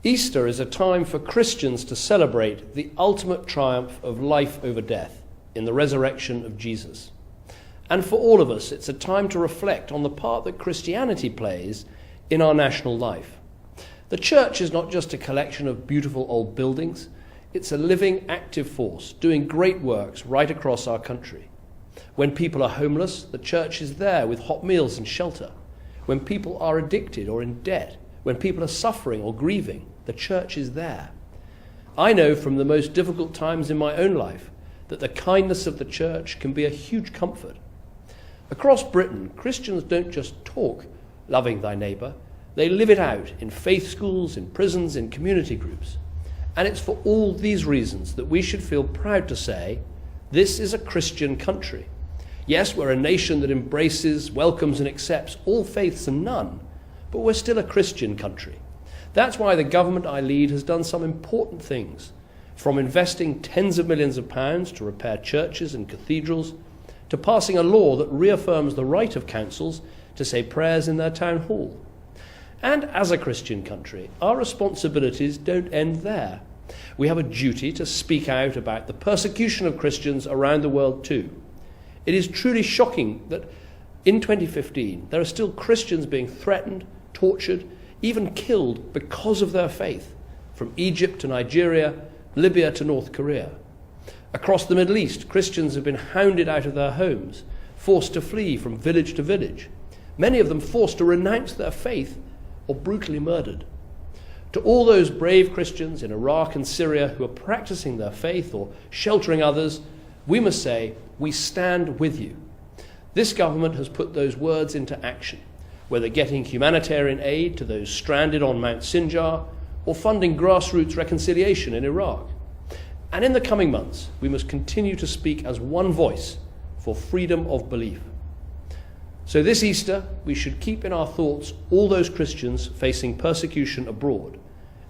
Easter is a time for Christians to celebrate the ultimate triumph of life over death in the resurrection of Jesus. And for all of us, it's a time to reflect on the part that Christianity plays in our national life. The church is not just a collection of beautiful old buildings, it's a living, active force doing great works right across our country. When people are homeless, the church is there with hot meals and shelter. When people are addicted or in debt, when people are suffering or grieving, the church is there. I know from the most difficult times in my own life that the kindness of the church can be a huge comfort. Across Britain, Christians don't just talk loving thy neighbour, they live it out in faith schools, in prisons, in community groups. And it's for all these reasons that we should feel proud to say, this is a Christian country. Yes, we're a nation that embraces, welcomes and accepts all faiths and none, but we're still a Christian country. That's why the government I lead has done some important things, from investing tens of millions of pounds to repair churches and cathedrals, to passing a law that reaffirms the right of councils to say prayers in their town hall. And as a Christian country, our responsibilities don't end there. We have a duty to speak out about the persecution of Christians around the world too. It is truly shocking that in 2015 there are still Christians being threatened, tortured, even killed because of their faith, from Egypt to Nigeria, Libya to North Korea. Across the Middle East, Christians have been hounded out of their homes, forced to flee from village to village, many of them forced to renounce their faith or brutally murdered. To all those brave Christians in Iraq and Syria who are practicing their faith or sheltering others, we must say, we stand with you. This government has put those words into action, whether getting humanitarian aid to those stranded on Mount Sinjar or funding grassroots reconciliation in Iraq. And in the coming months, we must continue to speak as one voice for freedom of belief. So this Easter, we should keep in our thoughts all those Christians facing persecution abroad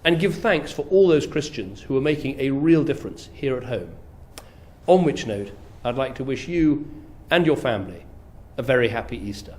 and give thanks for all those Christians who are making a real difference here at home. On which note, I'd like to wish you and your family a very happy Easter.